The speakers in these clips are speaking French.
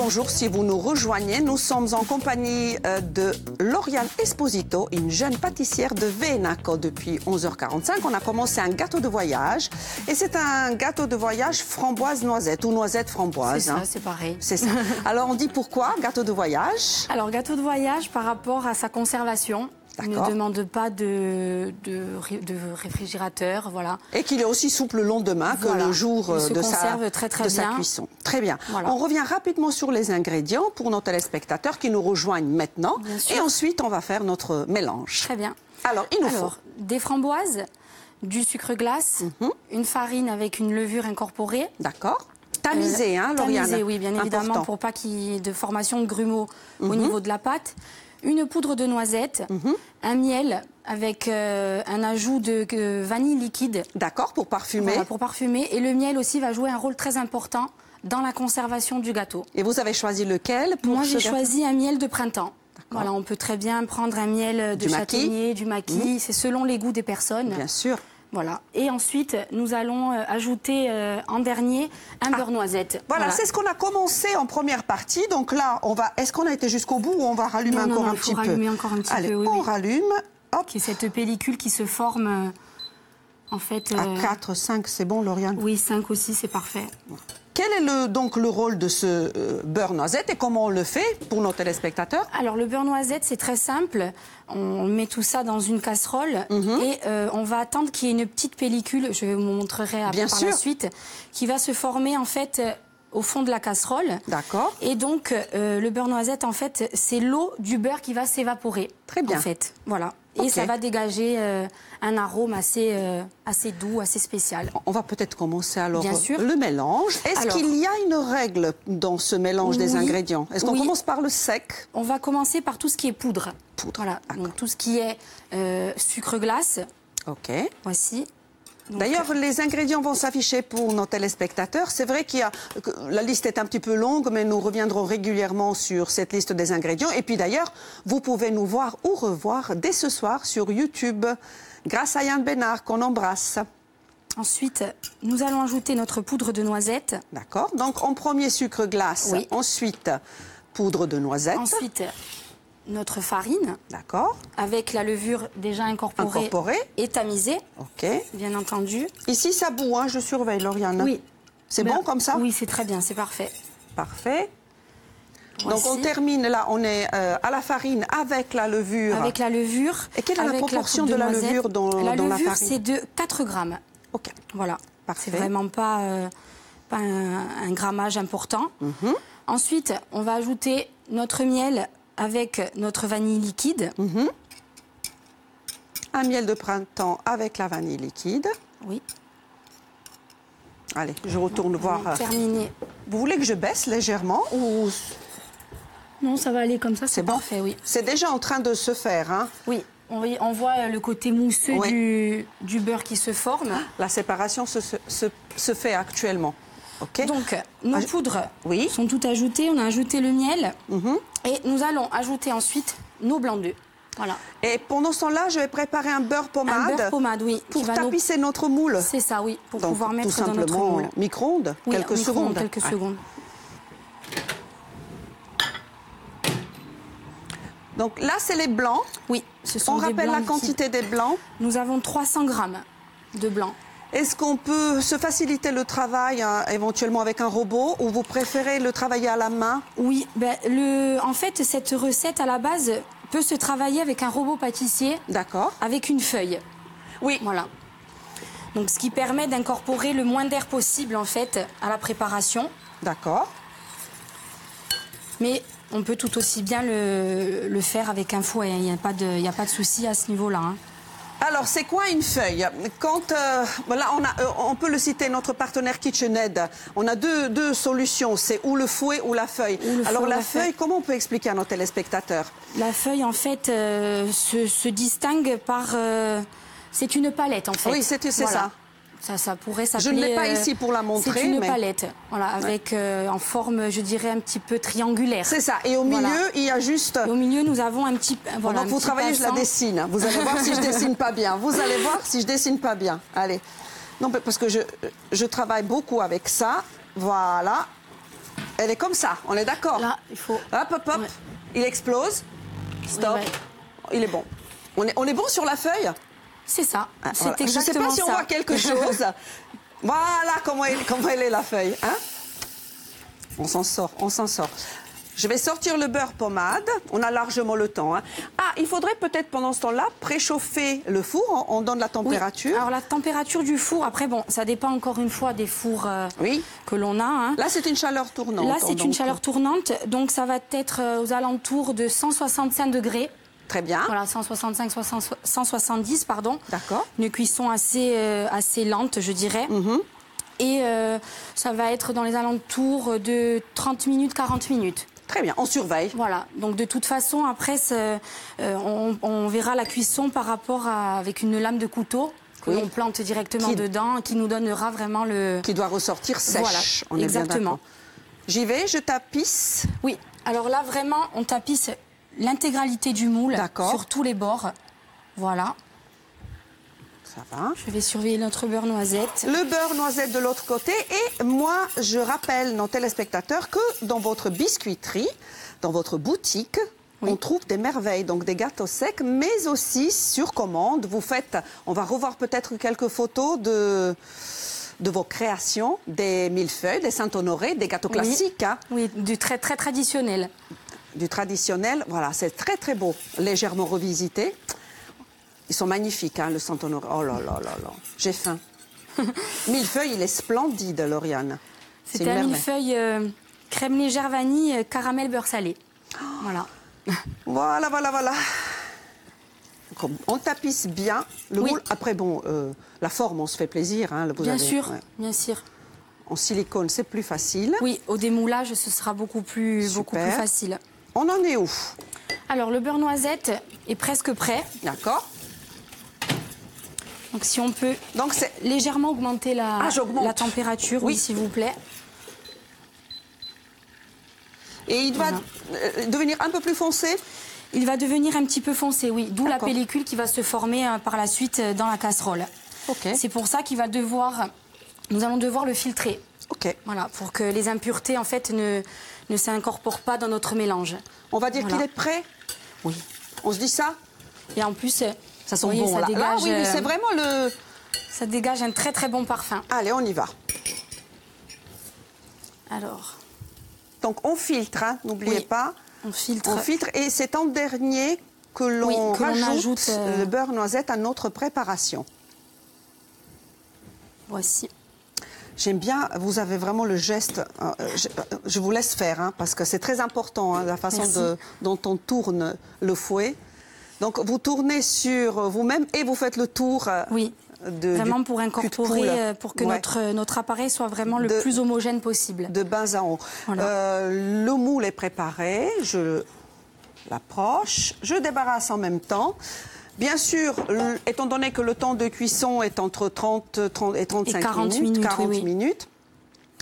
bonjour si vous nous rejoignez. Nous sommes en compagnie de Lauriane Esposito, une jeune pâtissière de Venaco depuis 11h45. On a commencé un gâteau de voyage et c'est un gâteau de voyage framboise-noisette ou noisette-framboise. C'est ça, c'est pareil. C'est ça. Alors on dit pourquoi gâteau de voyage? Alors gâteau de voyage par rapport à sa conservation. Il ne demande pas de réfrigérateur, voilà. Et qu'il est aussi souple le lendemain que le jour de sa cuisson. Très bien. Voilà. On revient rapidement sur les ingrédients pour nos téléspectateurs qui nous rejoignent maintenant. Et ensuite, on va faire notre mélange. Très bien. Alors, il nous faut des framboises, du sucre glace, une farine avec une levure incorporée. D'accord. Tamisé, hein, Lauriane? Tamisé, oui, bien évidemment, pour pas qu'il y ait de formation de grumeaux au niveau de la pâte. Une poudre de noisette, un miel avec un ajout de vanille liquide. D'accord, pour parfumer. Voilà, pour parfumer. Et le miel aussi va jouer un rôle très important dans la conservation du gâteau. Et vous avez choisi lequel pour Moi, j'ai choisi un miel de printemps. Voilà, on peut très bien prendre un miel de châtaignier, du maquis. C'est selon les goûts des personnes. Bien sûr. Voilà. Et ensuite, nous allons ajouter en dernier un beurre noisette. Voilà, c'est ce qu'on a commencé en première partie. Donc là, on va. Est-ce qu'on a été jusqu'au bout ou on va rallumer encore un petit peu? Rallumer encore un petit peu. Oui, on rallume. Hop. C'est cette pellicule qui se forme en fait. À 4, 5, c'est bon, Lauriane? Oui, 5 aussi, c'est parfait. Quel est donc le rôle de ce beurre noisette et comment on le fait pour nos téléspectateurs? Alors le beurre noisette, c'est très simple. On met tout ça dans une casserole et on va attendre qu'il y ait une petite pellicule, je vous montrerai par la suite, qui va se former en fait au fond de la casserole. D'accord. Et donc le beurre noisette, en fait, c'est l'eau du beurre qui va s'évaporer. Très bien. En fait, voilà. Et ça va dégager un arôme assez doux, assez spécial. On va peut-être commencer alors le mélange. Est-ce qu'il y a une règle dans ce mélange des ingrédients? Est-ce qu'on commence par le sec? On va commencer par tout ce qui est poudre. Voilà, donc tout ce qui est sucre glace. Ok. Voici. D'ailleurs, les ingrédients vont s'afficher pour nos téléspectateurs. C'est vrai la liste est un petit peu longue, mais nous reviendrons régulièrement sur cette liste des ingrédients. Et puis d'ailleurs, vous pouvez nous voir ou revoir dès ce soir sur YouTube, grâce à Yann Bénard, qu'on embrasse. Ensuite, nous allons ajouter notre poudre de noisette. D'accord. Donc, en premier, sucre glace. Oui. Ensuite, poudre de noisette. Ensuite, notre farine. D'accord. Avec la levure déjà incorporée. Et tamisée. Ok. Bien entendu. Ici, ça bout, hein, je surveille, Lauriane. Oui. C'est bon comme ça? Oui, c'est très bien, c'est parfait. Parfait. Voici. Donc on termine là, on est à la farine avec la levure. Avec la levure. Et quelle est la proportion de la levure dans la farine? La levure, c'est de 4 grammes. Ok. Voilà. Parfait. C'est vraiment pas un grammage important. Ensuite, on va ajouter notre miel avec notre vanille liquide. Un miel de printemps avec la vanille liquide. Oui. Allez, je retourne voir. Terminé. Vous voulez que je baisse légèrement ou... Non, ça va aller comme ça, c'est parfait, oui. C'est déjà en train de se faire, hein? Oui. On voit le côté mousseux du beurre qui se forme. La séparation se fait actuellement. Okay. Donc, nos poudres sont toutes ajoutées. On a ajouté le miel. Et nous allons ajouter ensuite nos blancs d'œufs. Voilà. Et pendant ce temps-là, je vais préparer un beurre pommade. Un beurre pommade, oui. Pour tapisser notre moule. C'est ça, oui. Pour donc, pouvoir mettre tout dans notre moule. Micro-ondes, oui, quelques secondes. Quelques secondes. Donc là, c'est les blancs. Oui, ce sont des blancs. On rappelle la quantité des blancs. Nous avons 300 grammes de blanc. Est-ce qu'on peut se faciliter le travail éventuellement avec un robot ou vous préférez le travailler à la main? Oui, en fait, cette recette à la base peut se travailler avec un robot pâtissier. D'accord. Avec une feuille. Oui. Voilà. Donc, ce qui permet d'incorporer le moins d'air possible, en fait, à la préparation. D'accord. Mais on peut tout aussi bien le faire avec un fouet. Il n'y a pas de souci à ce niveau-là. Hein. Alors, c'est quoi une feuille? Quand, là, on peut le citer, notre partenaire KitchenAid. On a deux solutions, c'est ou le fouet ou la feuille. Alors, la feuille, comment on peut expliquer à nos téléspectateurs? La feuille, en fait, se distingue par... c'est une palette, en fait. Oui, c'est ça. Ça pourrait s'appeler... Je ne l'ai pas ici pour la montrer. C'est une palette, voilà, avec en forme, je dirais, un petit peu triangulaire. C'est ça. Et au milieu, il y a juste... Et au milieu, nous avons un petit... Voilà, donc, vous travaillez, je la dessine. Vous allez voir si je dessine pas bien. Vous allez voir si je dessine pas bien. Allez. Non, parce que je travaille beaucoup avec ça. Voilà. Elle est comme ça, on est d'accord? Là, il faut... Hop, hop, hop. Ouais. Il explose. Stop. Ouais. Il est bon. On est bon sur la feuille? C'est ça. C'est Voilà. exactement ça. Je ne sais pas si on voit quelque chose. Voilà comment elle est la feuille. Hein, on s'en sort, on s'en sort. Je vais sortir le beurre pommade. On a largement le temps. Hein. Ah, il faudrait peut-être pendant ce temps-là préchauffer le four. On donne la température. Oui. Alors la température du four, après bon, ça dépend encore une fois des fours que l'on a. Hein. Là, c'est une chaleur tournante. Là, c'est une chaleur tournante. Donc ça va être aux alentours de 165 degrés. Très bien. Voilà, 170, pardon. D'accord. Une cuisson assez lente, je dirais. Et ça va être dans les alentours de 30 minutes, 40 minutes. Très bien, on surveille. Voilà, donc de toute façon, après, on verra la cuisson par rapport avec une lame de couteau que l'on plante directement dedans, qui nous donnera vraiment le... Qui doit ressortir sèche. Voilà, on exactement. J'y vais, je tapisse. Oui, alors là, vraiment, on tapisse l'intégralité du moule sur tous les bords. Voilà. Ça va. Je vais surveiller notre beurre noisette. Le beurre noisette de l'autre côté. Et moi, je rappelle nos téléspectateurs que dans votre biscuiterie, dans votre boutique, on trouve des merveilles, donc des gâteaux secs, mais aussi sur commande. Vous faites, on va revoir peut-être quelques photos de vos créations, des millefeuilles, des Saint-Honoré, des gâteaux classiques. Hein. Oui, du très traditionnel. Du traditionnel, voilà, c'est très très beau, légèrement revisité. Ils sont magnifiques, hein, le Saint-Honoré. Oh là là là là, j'ai faim. Millefeuille, il est splendide, Lauriane. C'est un millefeuille crème légère vanille, caramel beurre salé. Voilà. Voilà, voilà, voilà. On tapisse bien le moule. Après, bon, la forme, on se fait plaisir. Hein, bien sûr. En silicone, c'est plus facile. Oui, au démoulage, ce sera beaucoup plus facile. On en est où? Alors, le beurre noisette est presque prêt. D'accord. Donc, si on peut légèrement augmenter la température, oui, s'il vous plaît. Et il va devenir un peu plus foncé? Il va devenir un petit peu foncé, oui. D'où la pellicule qui va se former par la suite dans la casserole. C'est pour ça qu'il va nous allons devoir le filtrer. Voilà, pour que les impuretés, en fait, ne s'incorporent pas dans notre mélange. On va dire qu'il est prêt? Oui. On se dit ça? Et en plus, ça sent bon, là. Là, oui, c'est vraiment le... Ça dégage un très très bon parfum. Allez, on y va. Alors... Donc, on filtre, hein, n'oubliez pas. On filtre. On filtre. Et c'est en dernier que l'on rajoute le beurre noisette à notre préparation. Voici. J'aime bien, vous avez vraiment le geste. Je vous laisse faire, hein, parce que c'est très important, hein, la façon dont on tourne le fouet. Donc, vous tournez sur vous-même et vous faites le tour. Vraiment pour incorporer, pour que notre appareil soit vraiment le plus homogène possible. De bas en haut. Voilà. Le moule est préparé, je l'approche, je débarrasse en même temps. Bien sûr, étant donné que le temps de cuisson est entre 30 et 35 minutes,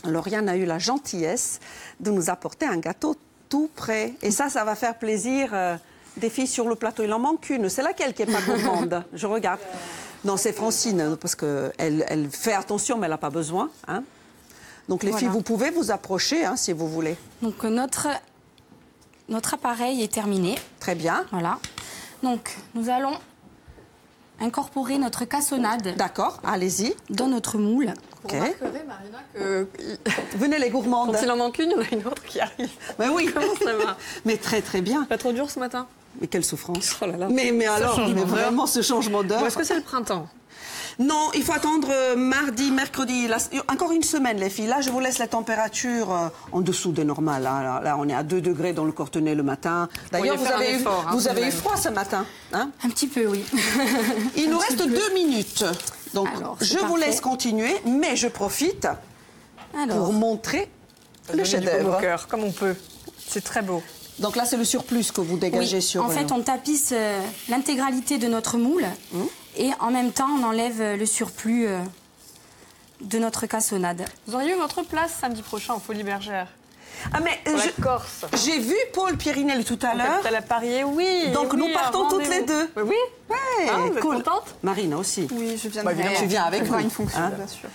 Lauriane a eu la gentillesse de nous apporter un gâteau tout prêt. Et ça va faire plaisir des filles sur le plateau. Il en manque une, c'est laquelle qui n'est pas gourmande? Je regarde. Non, c'est Francine, parce qu'elle fait attention, mais elle n'a pas besoin. Hein. Donc, les filles, vous pouvez vous approcher, hein, si vous voulez. Donc, notre appareil est terminé. Très bien. Voilà. Donc, nous allons incorporer notre cassonade. D'accord, allez-y. Dans notre moule. Vous remarquerez, Marina, que... Venez les gourmandes. Quand il en manque une, il y en a une autre qui arrive. Mais oui. Comment ça va? Mais très, très bien. Pas trop dur ce matin? Mais quelle souffrance. Oh là là. Mais alors, vraiment ce changement d'heure. Est-ce que c'est le printemps? Non, il faut attendre mardi, mercredi, encore une semaine les filles. Là, je vous laisse la température en dessous des normales. Hein. Là, on est à 2 degrés dans le Cortenay le matin. D'ailleurs, vous avez eu froid ce matin, hein? Un petit peu, oui. Il nous reste 2 minutes. Donc, je vous laisse continuer, mais je profite pour montrer le chef-d'œuvre. Comme on peut. C'est très beau. Donc là, c'est le surplus que vous dégagez sur... En fait, on tapisse l'intégralité de notre moule et en même temps, on enlève le surplus de notre cassonade. Vous auriez eu votre place samedi prochain en Folies Bergères? Ah mais Corse. J'ai vu Paul Pirinel tout à l'heure. Elle a parié, oui. Donc nous partons toutes les deux. Oui. Ouais. Vous êtes contente? Marina aussi. Oui, je viens. Tu viens avec nous. Une fonction, bien sûr.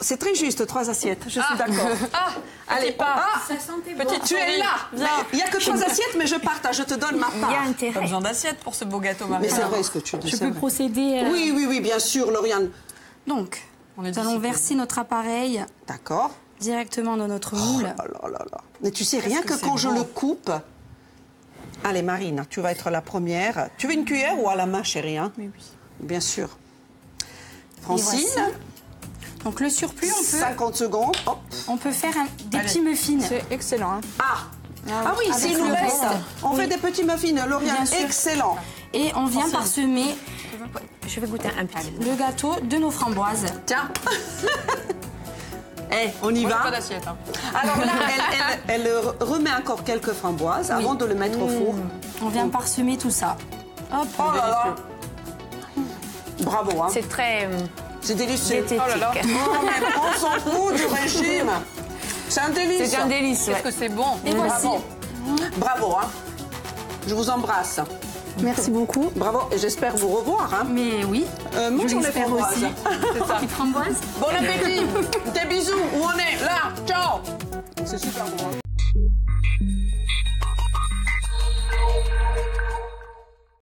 C'est très juste, 3 assiettes, je suis d'accord. Ah, Allez, Ça sentait bon. petite tu es souris. là. Viens. Il n'y a que 3 assiettes, mais je partage, je te donne ma Il y a part. intérêt. Pas besoin d'assiette pour ce beau gâteau, Marie. Mais c'est vrai ce que tu dis. Je c'est peux vrai. procéder. Oui, oui, oui, bien sûr, Lauriane. Donc, On est nous allons disciplinés. verser notre appareil D'accord. directement dans notre moule. Oh là là là. Mais tu sais, rien que que c'est quand je beau. le coupe... Allez, Marine, tu vas être la première. Tu veux une cuillère ou à la main, chérie, hein? Oui, oui. Bien sûr. Et Francine, voici. Donc le surplus, 50 secondes. Hop. on peut faire des Allez. petits muffins. C'est excellent. Hein. Ah oui, Avec c'est une le nouvelle. reste. On fait des petits muffins, Lauriane, Bien sûr. excellent. Et on vient parsemer Je vais goûter un petit. le gâteau de nos framboises. Tiens. Eh, on y Moi, j'ai va. pas d'assiette. Hein. Alors là, elle remet encore quelques framboises avant de le mettre au four. On vient parsemer tout ça. Hop. Oh là là. Bravo, hein. C'est très C'est délicieux. diététique. Oh là là. Oh, mais on s'en fout du régime. C'est un délice. C'est un délice, ouais. Qu'est-ce que c'est bon. Et voici. Bravo. Bravo, hein. Je vous embrasse. Merci beaucoup. Bravo, et j'espère vous revoir. Hein. Mais oui, Mangeons les l'espère framboises. aussi. C'est ça. Petite framboise. Bon appétit. Des bisous. Où on est? Là. Ciao. C'est super bon. Hein.